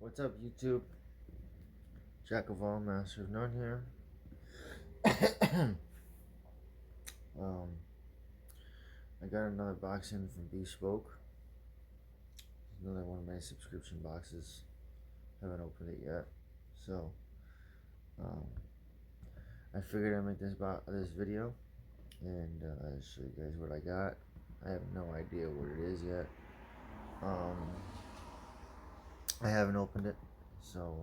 What's up, YouTube? Jack of all, master of none here. um, I got another box in from Bespoke. Another one of my subscription boxes. Haven't opened it yet, so um, I figured I'd make this video and show you guys what I got. I have no idea what it is yet. I haven't opened it, so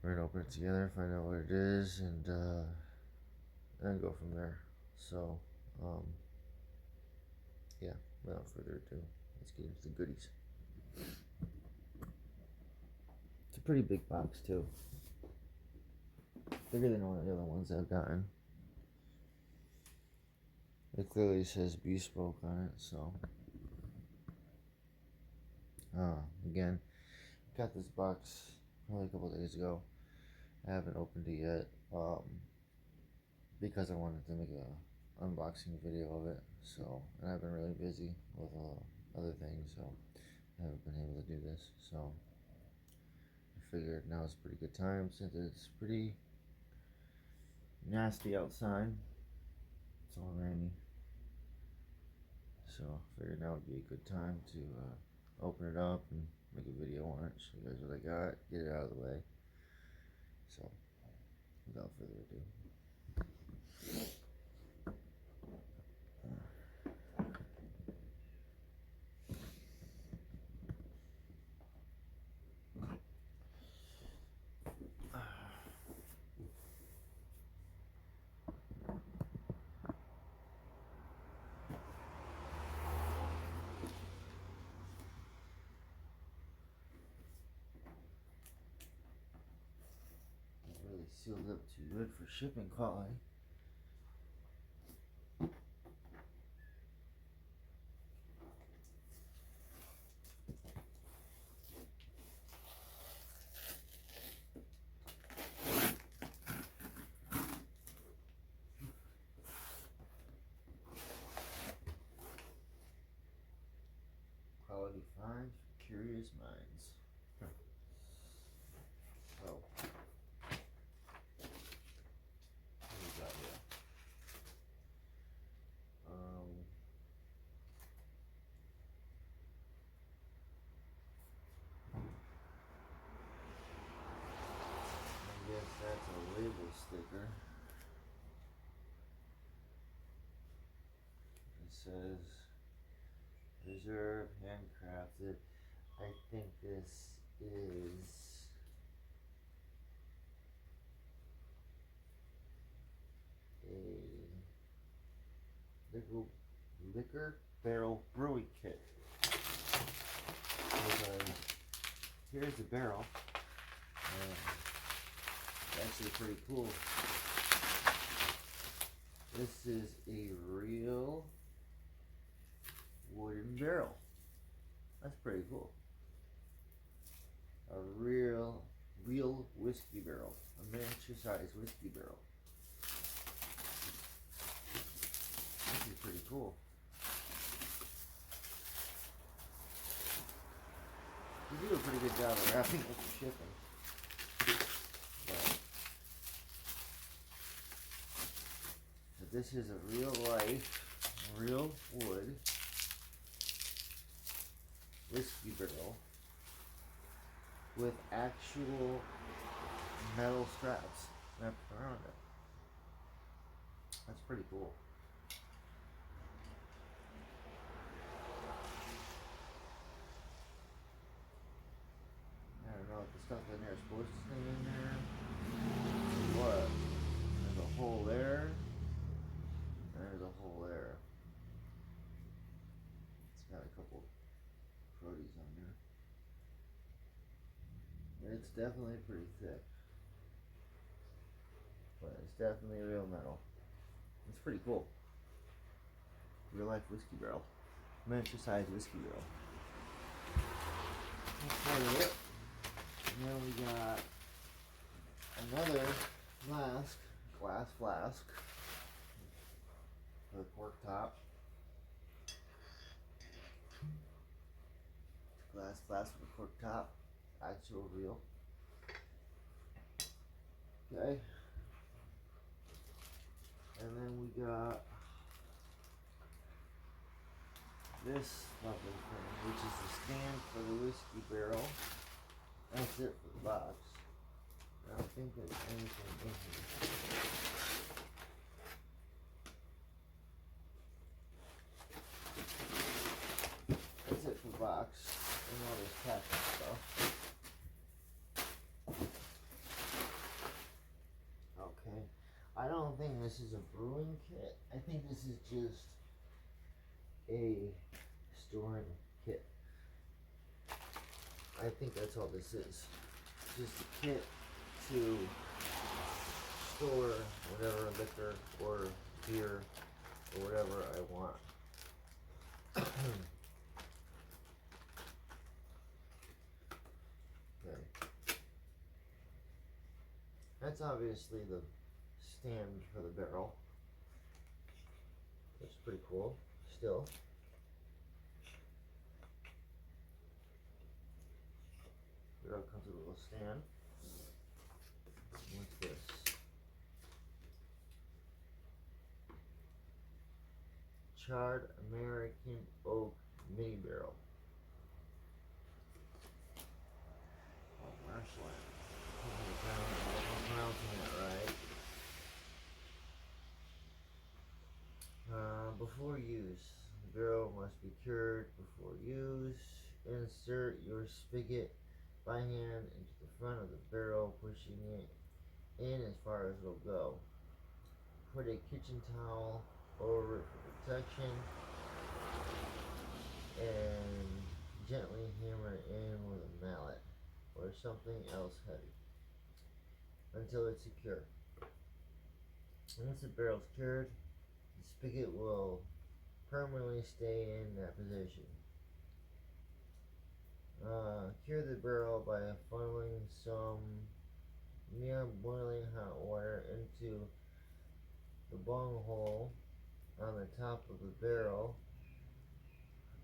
we're gonna open it together, find out what it is, and then go from there. So, yeah, without further ado, let's get into the goodies. It's a pretty big box too, bigger than all the other ones I've gotten. It clearly says Bespoke on it, so again, got this box probably a couple days ago. I haven't opened it yet, because I wanted to make a unboxing video of it. So, and I've been really busy with other things, so I haven't been able to do this. So I figured now is a pretty good time since it's pretty nasty outside. It's all rainy, so I figured now would be a good time to open it up and make a video on it, show you guys what I got, get it out of the way. So, without further ado. Really sealed up too good for shipping quality. Quality finds for curious minds. So, what do we got here? I guess that's a label sticker. It says reserve, handcrafted. I think this is a liquor barrel brewing kit. Because here's the barrel. It's actually pretty cool. This is a real wooden barrel. That's pretty cool. A real whiskey barrel. A miniature sized whiskey barrel. This is pretty cool. You do a pretty good job of wrapping up the shipping. But this is a real life, real wood whiskey barrel with actual metal straps wrapped around it. That's pretty cool. I don't know if the stuff in there is supposed to stay in there. What? There's a hole there. And there's a hole there. It's got a couple produce on there. It's definitely pretty thick. But it's definitely real metal. It's pretty cool. Real life whiskey barrel. Miniature sized whiskey barrel. That's part of it. And then we got another glass flask with a cork top. glass with a cork top, actual real. Okay. And then we got this lovely thing, which is the stand for the whiskey barrel. That's it for the box. I don't think there's anything in here. That's it for the box and all this packing stuff. Okay. I don't think this is a brewing kit. I think this is just a storing kit. I think that's all this is. Just a kit to store whatever liquor or beer or whatever I want. Okay. That's obviously the stand for the barrel. That's pretty cool. Still. Barrel comes with a little stand. What's this? Charred American Oak Mini Barrel. Oh, Marshland. I'm pronouncing that right. Before use, the barrel must be cured before use. Insert your spigot by hand into the front of the barrel, pushing it in as far as it'll go. Put a kitchen towel over it for protection and gently hammer it in with a mallet or something else heavy until it's secure. Once the barrel is cured, the spigot will permanently stay in that position. Cure the barrel by funneling some near boiling hot water into the bung hole on the top of the barrel.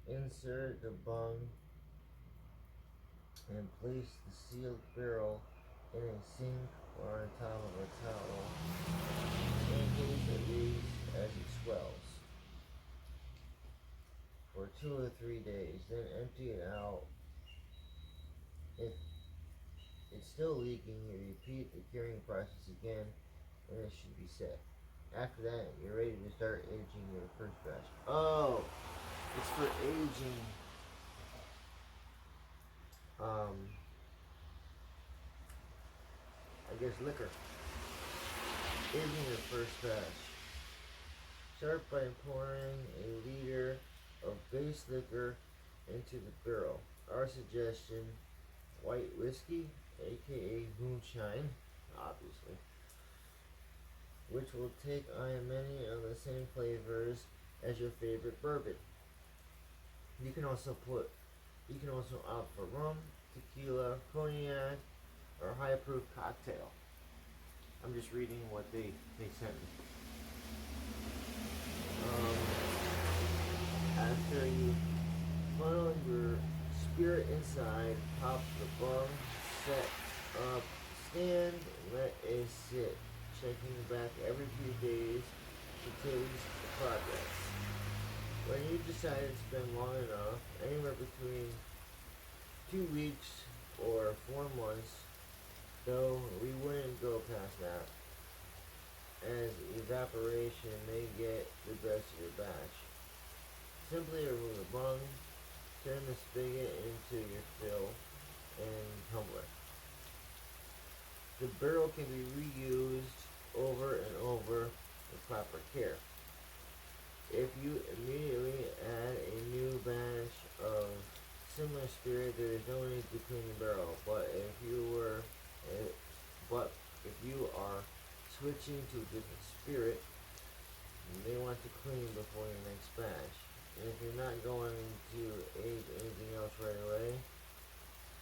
Insert the bung and place the sealed barrel in a sink or on top of a towel in case it leaks as it swells for 2 or 3 days. Then empty it out. If it's still leaking, you repeat the curing process again and it should be set. After that, you're ready to start aging your first batch. Oh, it's for aging. I guess liquor. Aging your first batch. Start by pouring a liter of base liquor into the barrel. Our suggestion: white whiskey, aka moonshine, obviously, which will take on many of the same flavors as your favorite bourbon. You can also opt for rum, tequila, cognac, or high proof cocktail. I'm just reading what they sent me. After you funnel your spirit inside, pop the bung, set up, stand, and let it sit, checking back every few days to taste the progress. When you decide it's been long enough, anywhere between 2 weeks or 4 months, though we wouldn't go past that, as evaporation may get the best of your batch. Simply remove the bung, turn the spigot into your fill, and tumbler. The barrel can be reused over and over with proper care. If you immediately add a new batch of similar spirit, there is no need to clean the barrel. But if you are switching to a different spirit, you may want to clean before your next batch. And if you're not going to age anything else right away,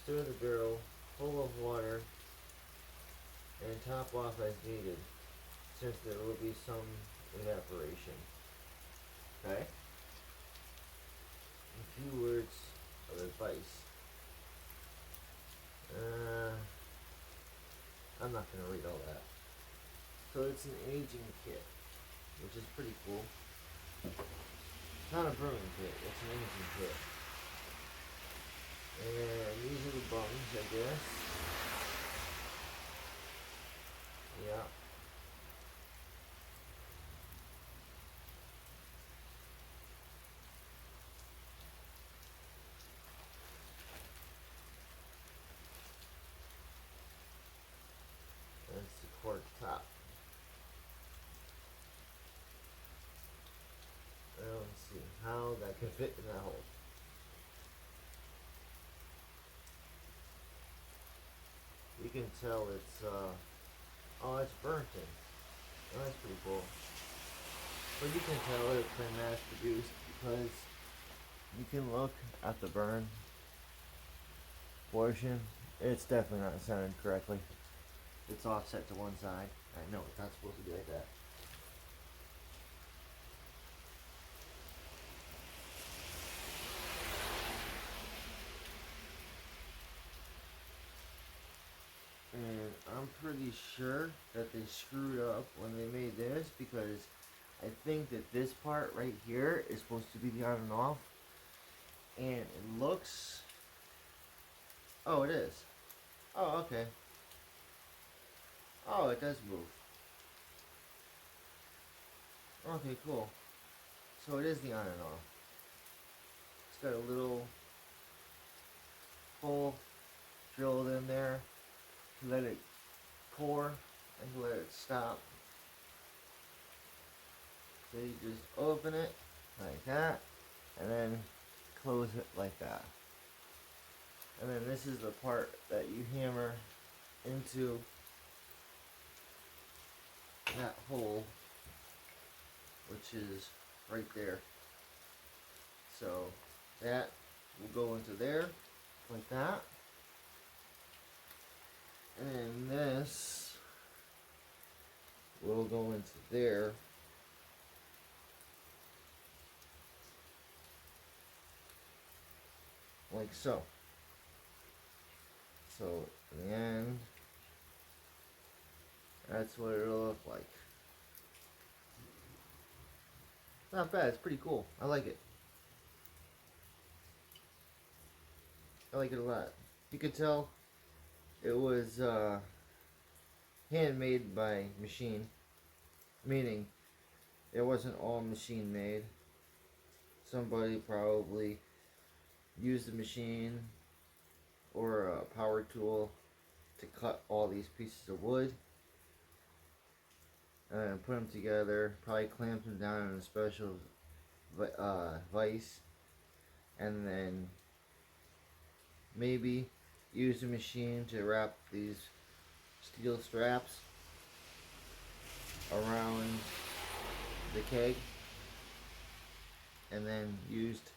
stir the barrel full of water and top off as needed, since there will be some evaporation. Okay? A few words of advice. I'm not gonna read all that. So it's an aging kit, which is pretty cool. Not a brewing kit, it's an aging kit. And these are the bungs, I guess. Yeah. That's the cork top. Now let's see how that can fit in that hole. You can tell it's oh, it's burnt in. Oh, that's pretty cool. But you can tell it's been mass produced because you can look at the burn portion. It's definitely not centered correctly. It's offset to one side. I know it's not supposed to be like that. And I'm pretty sure that they screwed up when they made this because I think that this part right here is supposed to be the on and off. And it looks... Oh, it is. Oh, okay. Oh, it does move. Okay, cool. So it is the on and off. It's got a little hole drilled in there to let it pour and to let it stop. So you just open it like that and then close it like that. And then this is the part that you hammer into that hole, which is right there. So that will go into there like that. And then this will go into there. Like so. So in the end, that's what it'll look like. Not bad, it's pretty cool. I like it. I like it a lot. You could tell it was handmade by machine, meaning it wasn't all machine made. Somebody probably used a machine or a power tool to cut all these pieces of wood and put them together, probably clamped them down in a special vise, and then maybe use a machine to wrap these steel straps around the keg, and then used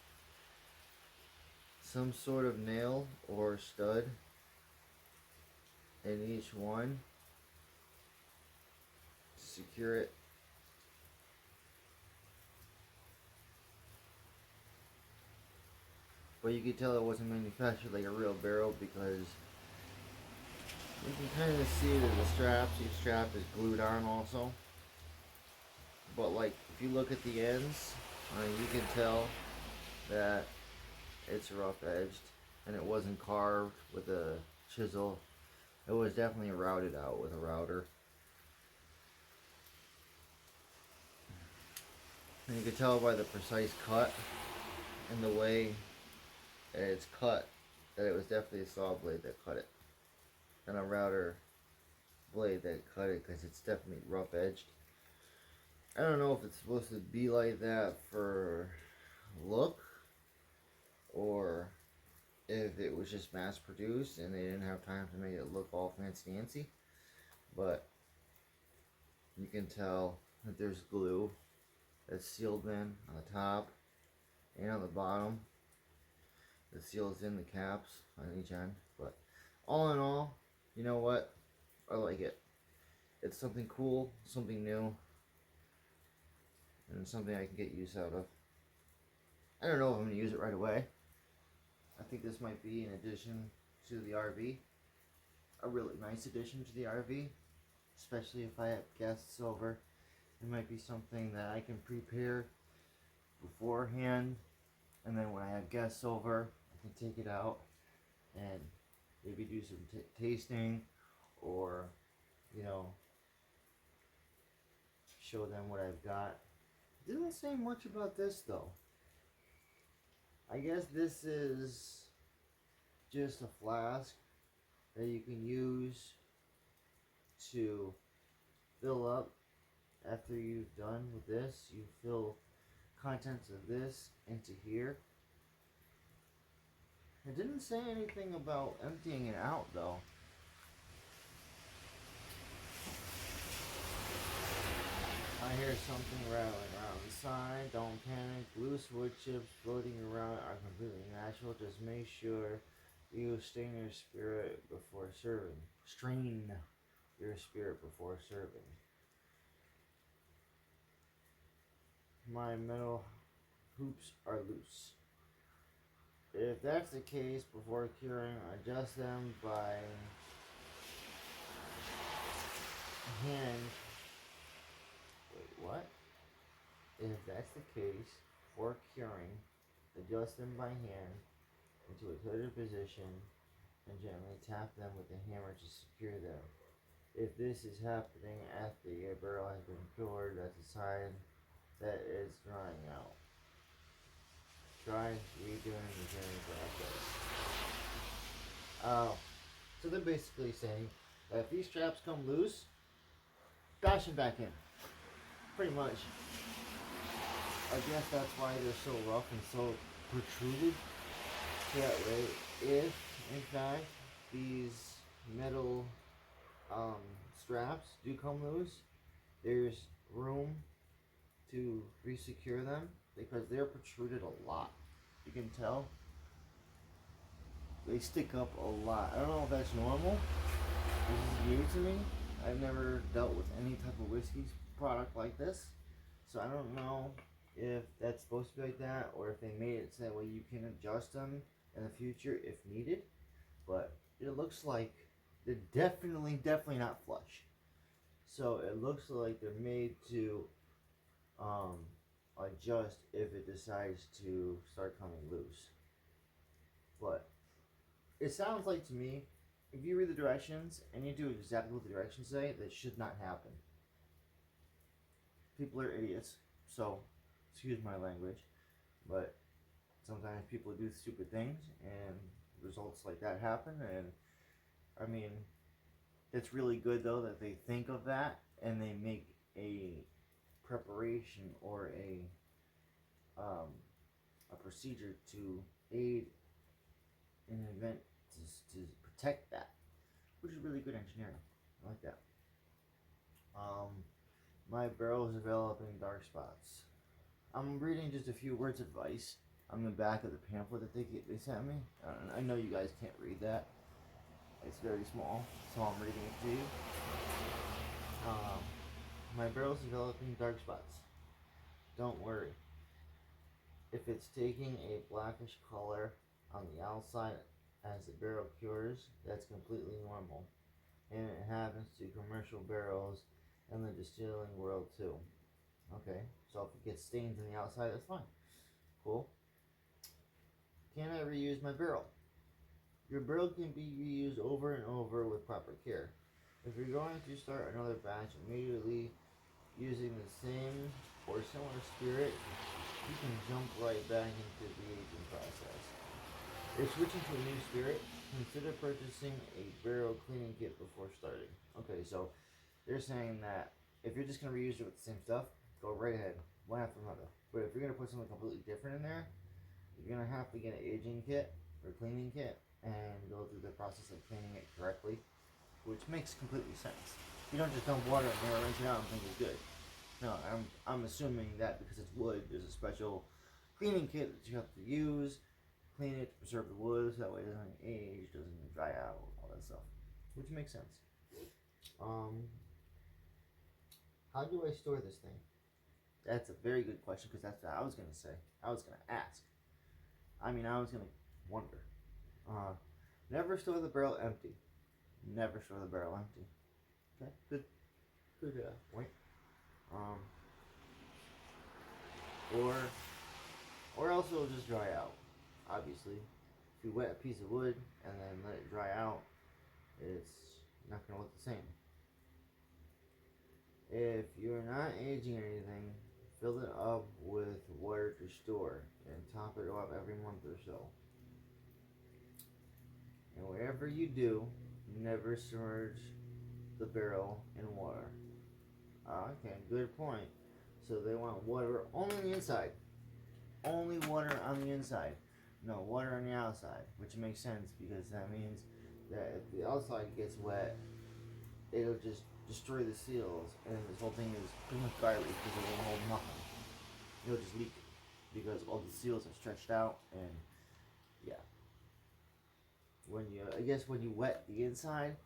some sort of nail or stud in each one to secure it. But you could tell it wasn't manufactured like a real barrel because you can kind of see that the straps, each strap is glued on also. But like, if you look at the ends, you can tell that it's rough edged and it wasn't carved with a chisel. It was definitely routed out with a router. And you can tell by the precise cut and the way that it's cut that it was definitely a saw blade that cut it, and a router blade that cut it, because it's definitely rough edged. I don't know if it's supposed to be like that for look or if it was just mass produced and they didn't have time to make it look all fancy dancy, but you can tell that there's glue that's sealed in on the top and on the bottom. The seals in the caps on each end. But all in all, you know what? I like it. It's something cool, something new, and something I can get use out of. I don't know if I'm going to use it right away. I think this might be an addition to the RV. a really nice addition to the RV, especially if I have guests over. It might be something that I can prepare beforehand, and then when I have guests over, I can take it out and maybe do some tasting, or you know, show them what I've got. It doesn't say much about this though. I guess this is just a flask that you can use to fill up after you've done with this. You fill contents of this into here. It didn't say anything about emptying it out though. I hear something rattling around the side. Don't panic. Loose wood chips floating around are completely natural. Just make sure you strain your spirit before serving. Strain your spirit before serving. My metal hoops are loose. If that's the case, before curing, adjust them by hand. Wait, what? If that's the case, before curing, adjust them by hand into a tilted position and gently tap them with a hammer to secure them. If this is happening after your barrel has been cured, that's a sign that it's drying out. Try redoing the curing process. Oh, so they're basically saying that if these straps come loose, bash them back in. Pretty much. I guess that's why they're so rough and so protruded. That way, if in fact these metal straps do come loose, there's room to resecure them because they're protruded a lot. You can tell they stick up a lot. I don't know if that's normal. This is new to me. I've never dealt with any type of whiskey product like this, so I don't know if that's supposed to be like that or if they made it so that way you can adjust them in the future if needed. But it looks like they're definitely not flush. So it looks like they're made to adjust if it decides to start coming loose. But it sounds like to me, if you read the directions and you do exactly what the directions say, that should not happen. People are idiots, so excuse my language, but sometimes people do stupid things and results like that happen. And I mean, it's really good though that they think of that and they make a preparation or a procedure to aid in an event to protect that, which is really good engineering. I like that. My barrel is developing dark spots. I'm reading just a few words of advice on the back of the pamphlet that they sent me. I know you guys can't read that. It's very small, so I'm reading it to you. My barrel is developing dark spots. Don't worry. If it's taking a blackish color on the outside as the barrel cures, that's completely normal. And it happens to commercial barrels in the distilling world too. Okay, so if it gets stains on the outside, that's fine. Cool. Can I reuse my barrel? Your barrel can be reused over and over with proper care. If you're going to start another batch immediately using the same or similar spirit, you can jump right back into the aging process. If switching to a new spirit, consider purchasing a barrel cleaning kit before starting. Okay, so they're saying that if you're just going to reuse it with the same stuff, go right ahead, one after another. But if you're going to put something completely different in there, you're going to have to get an aging kit or cleaning kit and go through the process of cleaning it correctly, which makes completely sense. You don't just dump water in there, rinse it out, and think it's good. No, I'm assuming that because it's wood, there's a special cleaning kit that you have to use, clean it to preserve the wood, so that way it doesn't age, doesn't dry out, all that stuff, which makes sense. How do I store this thing? That's a very good question because that's what I was gonna say. I was gonna ask. I was gonna wonder. Never store the barrel empty. Never store the barrel empty. Okay, good point. Um, or else it'll just dry out. Obviously, if you wet a piece of wood and then let it dry out, it's not gonna look the same. If you're not aging anything, fill it up with water to store and top it up every month or so. And whatever you do, never submerge the barrel in water. Okay, good point. So they want water only on the inside. Only water on the inside. No water on the outside, which makes sense because that means that if the outside gets wet, it'll just destroy the seals, and this whole thing is pretty much garbage because it won't hold nothing. It'll just leak because all the seals are stretched out, and yeah. When you wet the inside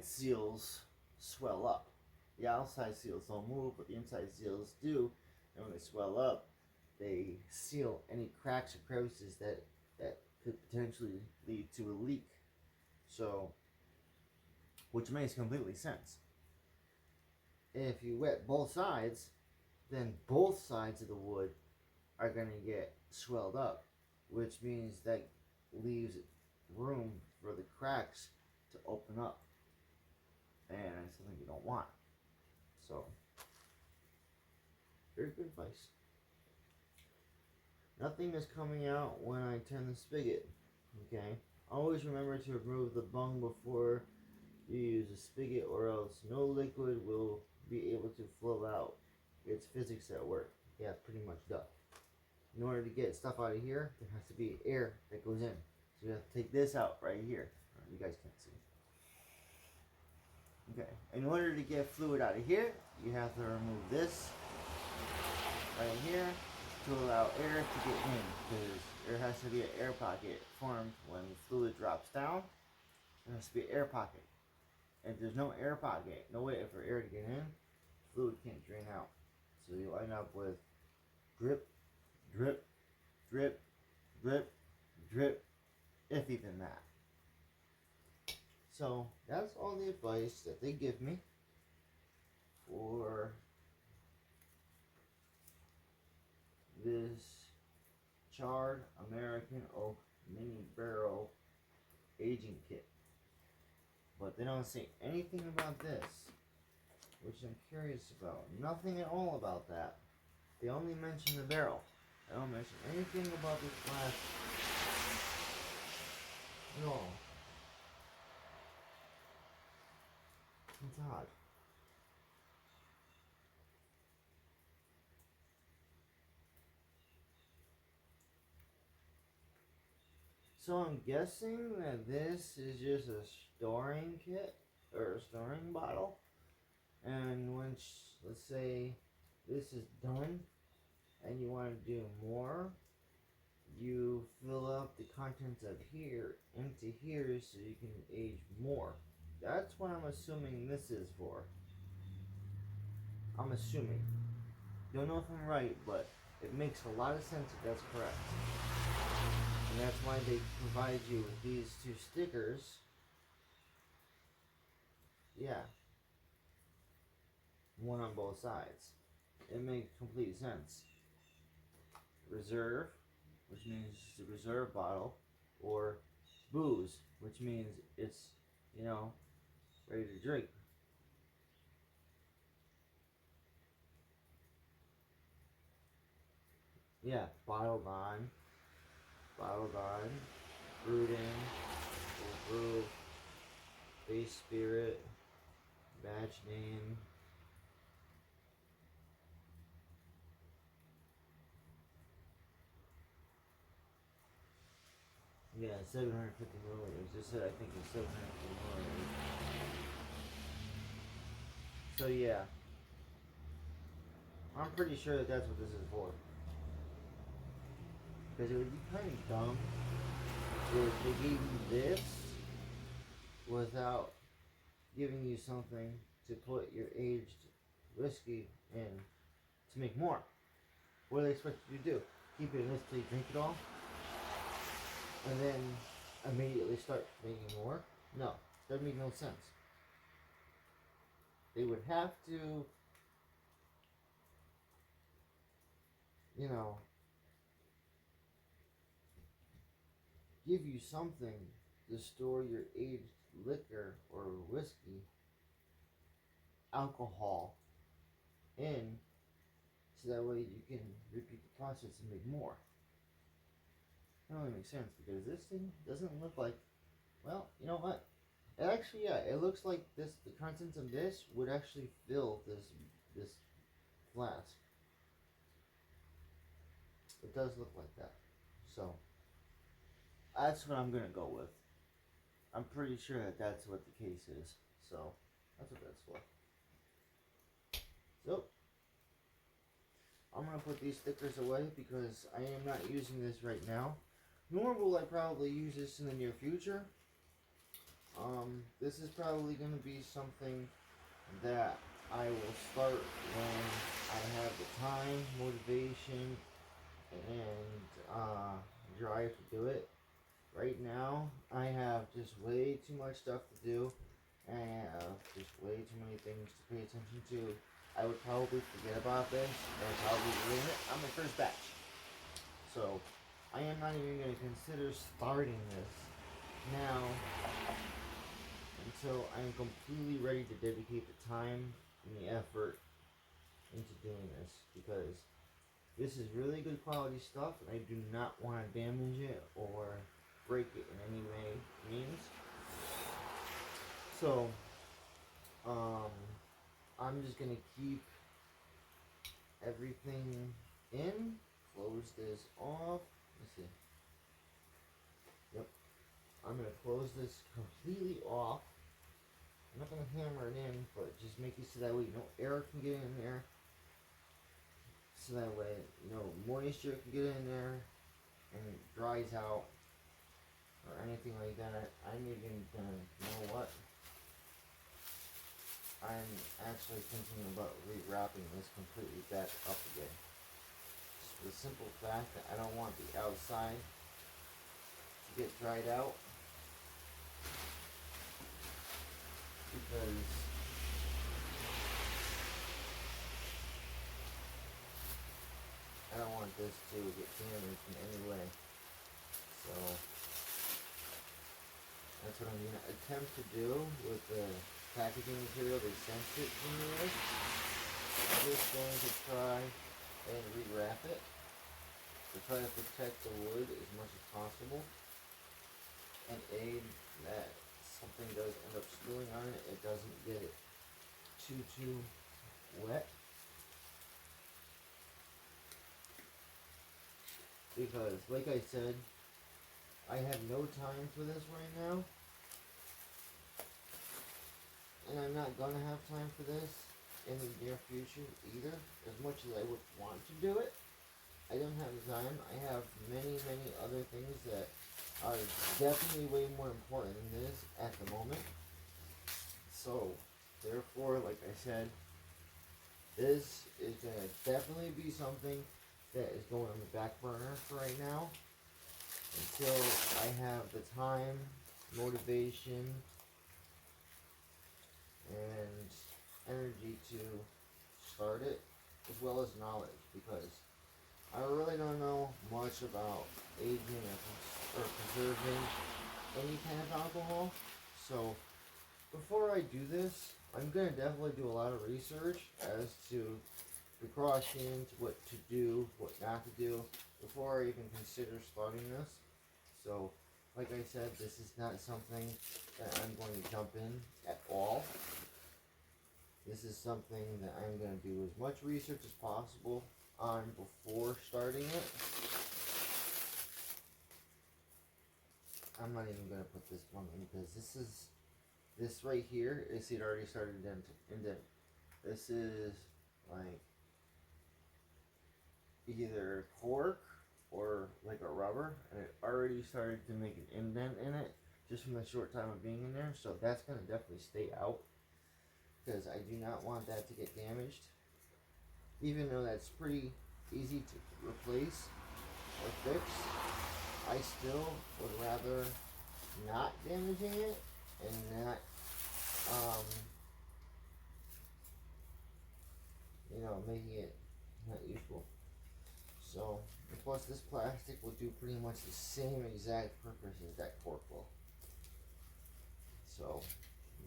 seals swell up. The outside seals don't move, but the inside seals do, and when they swell up, they seal any cracks or crevices that could potentially lead to a leak. So, which makes completely sense. If you wet both sides, then both sides of the wood are going to get swelled up, which means that leaves room for the cracks to open up, and it's something you don't want. So, very good advice. Nothing is coming out when I turn the spigot. Okay? Always remember to remove the bung before you use a spigot, or else no liquid will be able to flow out. It's physics at work. Yeah, pretty much duh. In order to get stuff out of here, there has to be air that goes in. So you have to take this out right here. You guys can't see. Okay. In order to get fluid out of here, you have to remove this right here to allow air to get in, because there has to be an air pocket formed when the fluid drops down. There has to be an air pocket. If there's no air pocket, no way for air to get in, fluid can't drain out. So you'll end up with drip, drip, drip, drip, drip, if even that. So that's all the advice that they give me for this charred American oak mini barrel aging kit. But they don't say anything about this, which I'm curious about. Nothing at all about that. They only mention the barrel. They don't mention anything about this glass. No. It's odd. So I'm guessing that this is just a storing kit, or a storing bottle. And once, let's say, this is done, and you want to do more, you fill up the contents of here into here so you can age more. That's what I'm assuming this is for. I'm assuming. Don't know if I'm right, but it makes a lot of sense if that's correct. And that's why they provide you with these two stickers. Yeah. One on both sides. It makes complete sense. Reserve, which means it's a reserve bottle, or booze, which means it's, ready to drink. Yeah, bottled on, brewed in, full brew, base spirit, batch name. Yeah, 750 milliliters. This said I think it's 750 milliliters. So yeah, I'm pretty sure that that's what this is for. Because it would be kind of dumb if they gave you this without giving you something to put your aged whiskey in to make more. What do they expect you to do? Keep it in this till you drink it all? And then immediately start making more? No, that would make no sense. They would have to, you know, give you something to store your aged liquor or whiskey, alcohol in, so that way you can repeat the process and make more. That only makes sense because this thing doesn't look like. Well, you know what? It actually, yeah, it looks like this. The contents of this would actually fill this flask. It does look like that. So that's what I'm gonna go with. I'm pretty sure that that's what the case is. So that's what that's for. So I'm gonna put these stickers away because I am not using this right now. Nor will I probably use this in the near future. This is probably gonna be something that I will start when I have the time, motivation, and drive to do it. Right now, I have just way too much stuff to do, and I have just way too many things to pay attention to. I would probably forget about this and probably ruin it on my first batch. So, I am not even going to consider starting this now until I'm completely ready to dedicate the time and the effort into doing this, because this is really good quality stuff and I do not want to damage it or break it in any way means. So I'm just gonna keep everything in, close this off. Let's see. Yep. I'm gonna close this completely off. I'm not gonna hammer it in, but just make it so that way no air can get in there. So that way, moisture can get in there and it dries out or anything like that. I'm even gonna, you know what? I'm actually thinking about rewrapping this completely back up again. Just for the simple fact that I don't want the outside to get dried out. Because I don't want this to get damaged in any way. So that's what I'm gonna attempt to do with the packaging material they sent it to me with. I'm just going to try and rewrap it to try to protect the wood as much as possible and aid that something does end up spilling on it, it doesn't get it too wet. Because, like I said, I have no time for this right now. And I'm not gonna have time for this in the near future either. As much as I would want to do it, I don't have the time. I have many other things that are definitely way more important than this at the moment. So, therefore, like I said, this is gonna definitely be something that is going on the back burner for right now until I have the time, motivation, and energy to start it, as well as knowledge, because I really don't know much about aging or preserving any kind of alcohol. So before I do this, I'm gonna definitely do a lot of research as to precautions, what to do, what not to do, before I even consider starting this. So, like I said, this is not something that I'm going to jump in at all. This is something that I'm going to do as much research as possible on before starting it. I'm not even going to put this one in because this right here, is it already started indent. This is like either cork or like a rubber, and it already started to make an indent in it just from the short time of being in there. So that's going to definitely stay out because I do not want that to get damaged, even though that's pretty easy to replace or fix. I still would rather not damaging it and not, making it not useful. So, and plus this plastic will do pretty much the same exact purpose as that cork will. So,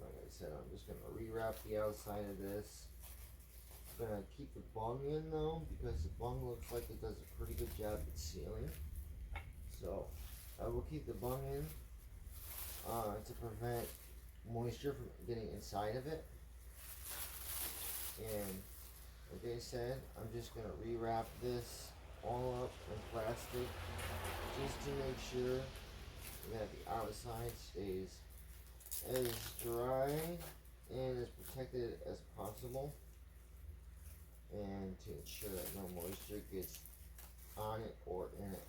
like I said, I'm just gonna rewrap the outside of this. I'm gonna keep the bung in though, because the bung looks like it does a pretty good job at sealing. So, I will keep the bung in to prevent moisture from getting inside of it. And like I said, I'm just gonna rewrap this all up in plastic just to make sure that the outside stays as dry and as protected as possible, and to ensure that no moisture gets on it or in it,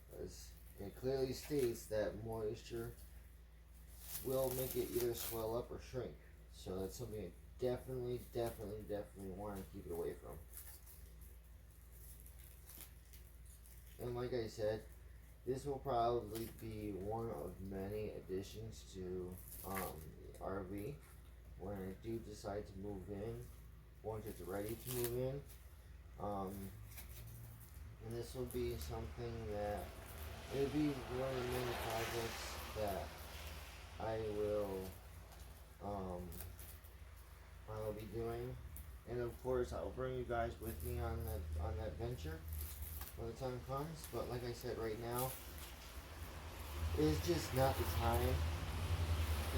because it clearly states that moisture will make it either swell up or shrink. So that's something I definitely want to keep it away from. And like I said, this will probably be one of many additions to the RV when I do decide to move in, once it's ready to move in. And this will be something that, it'll be one of the many projects that I will be doing. And of course I'll bring you guys with me on that venture when the time comes. But like I said, right now it's just not the time.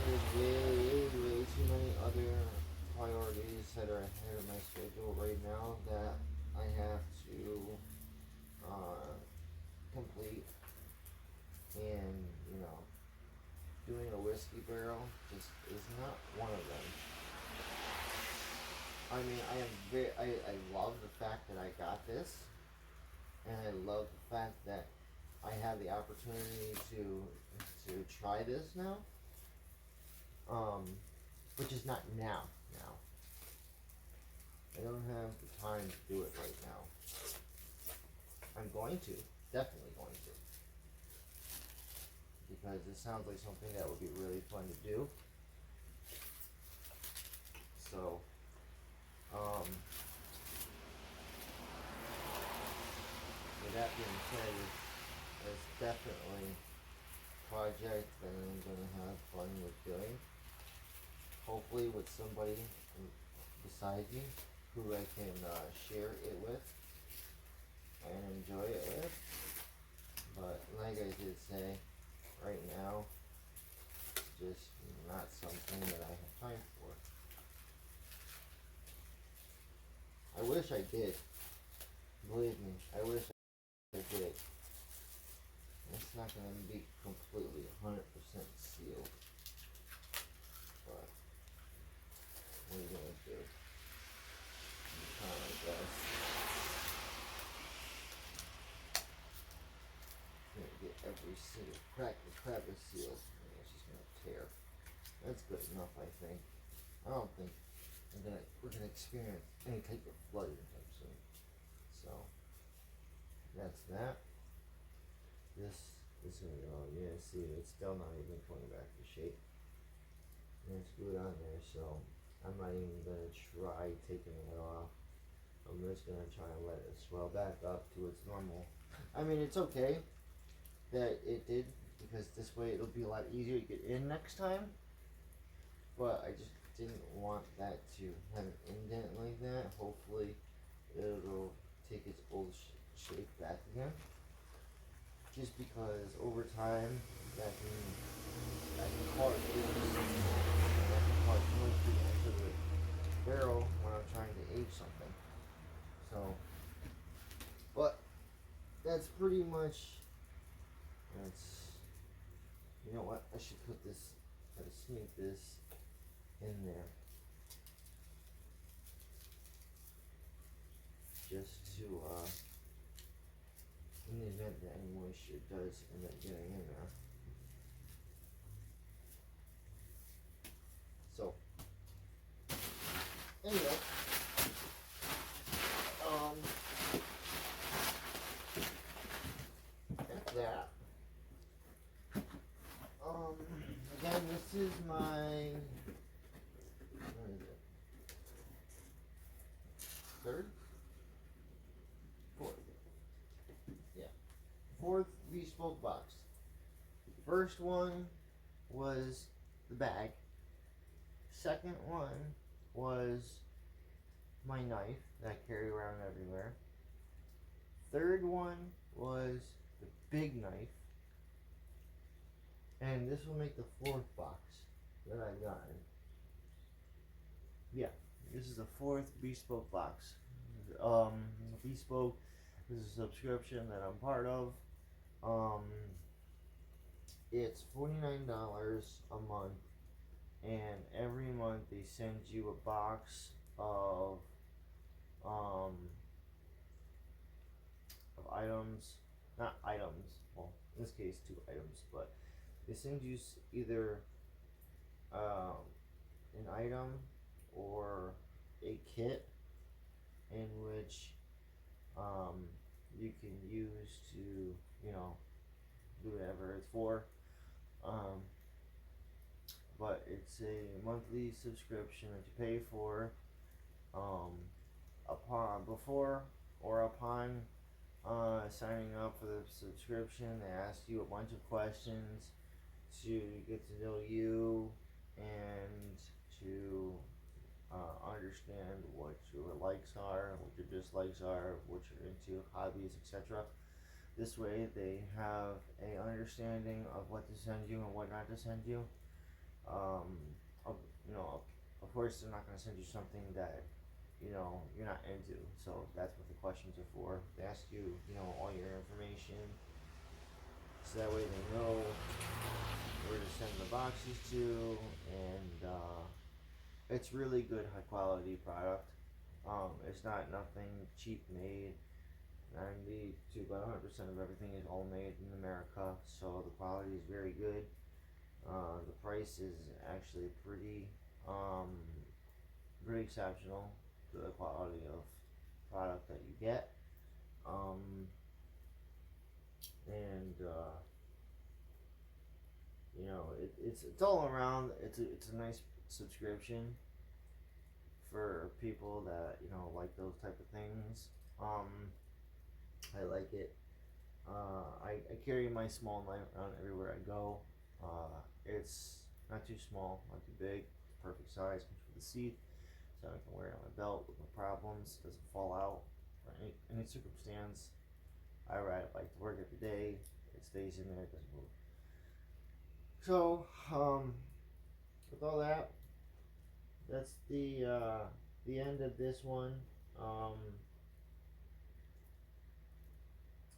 There's way too many other priorities that are ahead of my schedule right now that I have to complete. And doing a whiskey barrel just is not one of them. I mean, I love the fact that I got this, and I love the fact that I have the opportunity to try this now. Which is not now. I don't have the time to do it right now. I'm going to, definitely going to, because it sounds like something that would be really fun to do. So, with that being said, it's definitely a project that I'm gonna have fun with doing. Hopefully with somebody beside me who I can share it with and enjoy it with. But like I did say, right now, just not something that I have time for. I wish I did. Believe me, I wish I did. It's not going to be completely 100% sealed. But what are you going to do? I'm trying my best. Can't get every single crack and crevice sealed. It's just going to tear. That's good enough, I think. I don't think we're gonna experience any type of flood anytime soon. So that's that. This is gonna go. Yeah, see, it's still not even coming back to shape. And it's good on there, so I'm not even gonna try taking it off. I'm just gonna try and let it swell back up to its normal. I mean, it's okay that it did, because this way it'll be a lot easier to get in next time. But I just didn't want that to have an indent like that. Hopefully it'll take its old shape back again. Just because over time that can cause issues, and that can cause moisture into the barrel when I'm trying to age something. So, but that's pretty much, you know what, I should put this, try to sneak this in there, just to in the event that any moisture does end up getting in there. So anyway, that's that. Again, this is my, what is it? Third? Fourth. Yeah. Fourth bespoke box. First one was the bag. Second one was my knife that I carry around everywhere. Third one was the big knife. And this will make the fourth box that I've gotten. Yeah, this is the fourth bespoke box. Bespoke is a subscription that I'm part of. It's $49 a month, and every month they send you a box of items, not items. Well, in this case, 2 items, but they send you either an item or a kit in which you can use to, do whatever it's for. But it's a monthly subscription that you pay for. Upon signing up for the subscription, they ask you a bunch of questions to get to know you and to understand what your likes are, what your dislikes are, what you're into, hobbies, etc. This way they have a understanding of what to send you and what not to send you. Of course they're not going to send you something that you're not into, so that's what the questions are for. They ask you all your information, so that way they know where to send the boxes to, and it's really good, high quality product. It's not nothing cheap made. 90 to about 100% of everything is all made in America, so the quality is very good. The price is actually pretty exceptional to the quality of product that you get. It's all around. It's a nice subscription for people that like those type of things. I like it. I carry my small knife around everywhere I go. It's not too small, not too big. It's perfect size. Comes with a seat, so I can wear it on my belt with no problems. Doesn't fall out for any circumstance. I ride a bike to work every day. It stays in there. It doesn't move. So, with all that, that's the end of this one.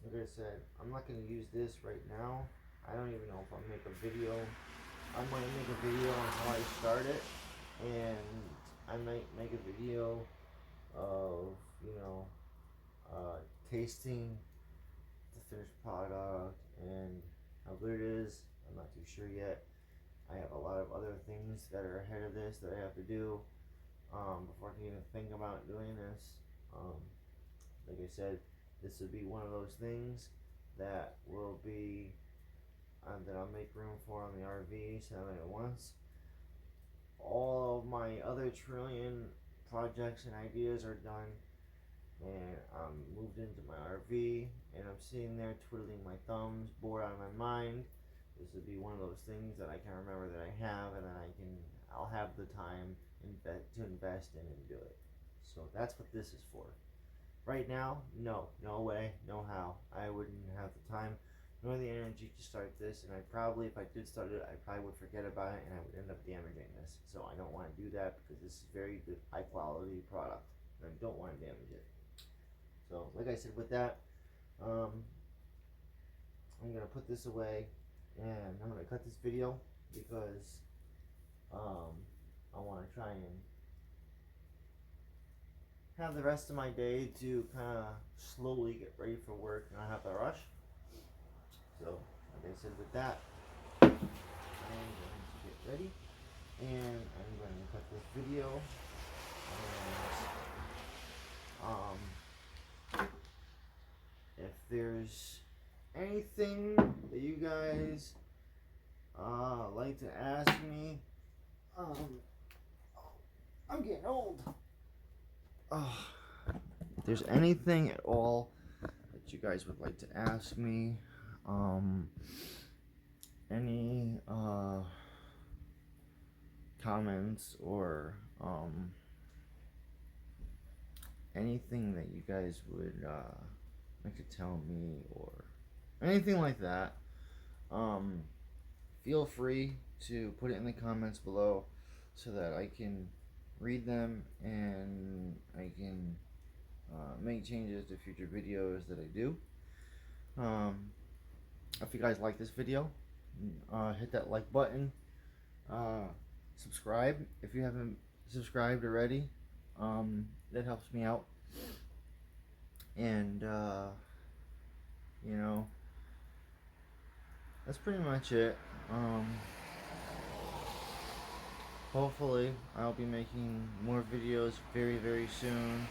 Like I said, I'm not going to use this right now. I don't even know if I'll make a video. I might make a video on how I start it, and I might make a video of tasting the finished product and how good it is. I'm not too sure yet. I have a lot of other things that are ahead of this that I have to do before I can even think about doing this. Like I said, this would be one of those things that will be that I'll make room for on the RV, selling it once. All of my other trillion projects and ideas are done, and I'm moved into my RV, and I'm sitting there twiddling my thumbs, bored out of my mind. This would be one of those things that I can remember that I have, and then I'll have the time to invest in and do it. So that's what this is for. Right now, no way, no how. I wouldn't have the time nor the energy to start this, and if I did start it, I probably would forget about it, and I would end up damaging this. So I don't want to do that, because this is very good, high quality product, and I don't want to damage it. So, like I said, with that, I'm gonna put this away, and I'm gonna cut this video, because I want to try and have the rest of my day to kind of slowly get ready for work and not have to rush. So, like I said, with that, I'm going to get ready, and I'm going to cut this video, and if there's anything that you guys like to ask me, I'm getting old. If there's anything at all that you guys would like to ask me, any comments or anything that you guys would like to tell me or anything like that, feel free to put it in the comments below so that I can read them and I can make changes to future videos that I do. If you guys like this video, hit that like button. Subscribe if you haven't subscribed already. That helps me out. And you know, that's pretty much it. Hopefully I'll be making more videos very soon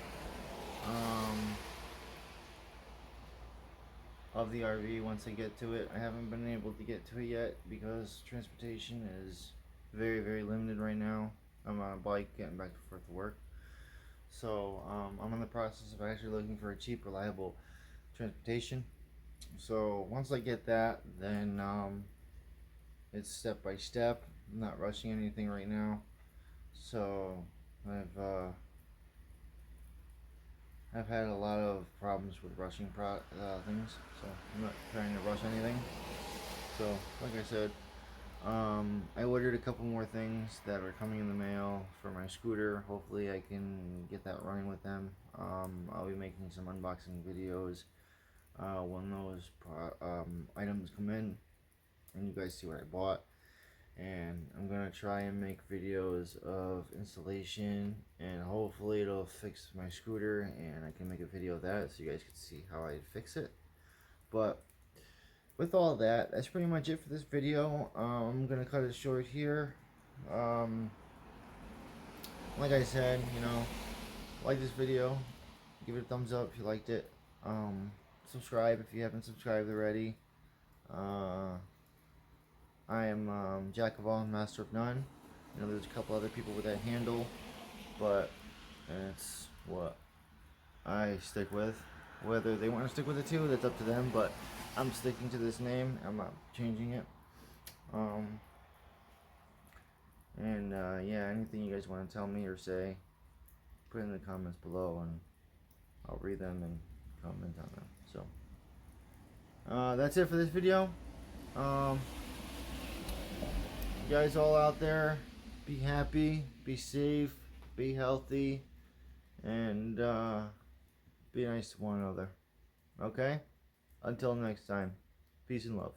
of the RV once I get to it. I haven't been able to get to it yet because transportation is very limited right now. I'm on a bike getting back and forth to work, so I'm in the process of actually looking for a cheap, reliable transportation. So once I get that, then it's step by step. I'm not rushing anything right now. So I've had a lot of problems with rushing things, so I'm not trying to rush anything. So like I said, I ordered a couple more things that are coming in the mail for my scooter. Hopefully I can get that running with them. I'll be making some unboxing videos when those items come in and you guys see what I bought. And I'm gonna try and make videos of installation, and hopefully it'll fix my scooter and I can make a video of that so you guys can see how I fix it. But with all that, that's pretty much it for this video. I'm gonna cut it short here. Like I said, you know, like this video, give it a thumbs up if you liked it. Subscribe if you haven't subscribed already. I am Jack of all, master of none. You know, there's a couple other people with that handle, but it's what I stick with. Whether they want to stick with it too, that's up to them, but I'm sticking to this name. I'm not changing it. Yeah, anything you guys want to tell me or say, put it in the comments below and I'll read them and comment on them. So that's it for this video. You guys all out there, be happy, be safe, be healthy, and be nice to one another. Okay? Until next time, peace and love.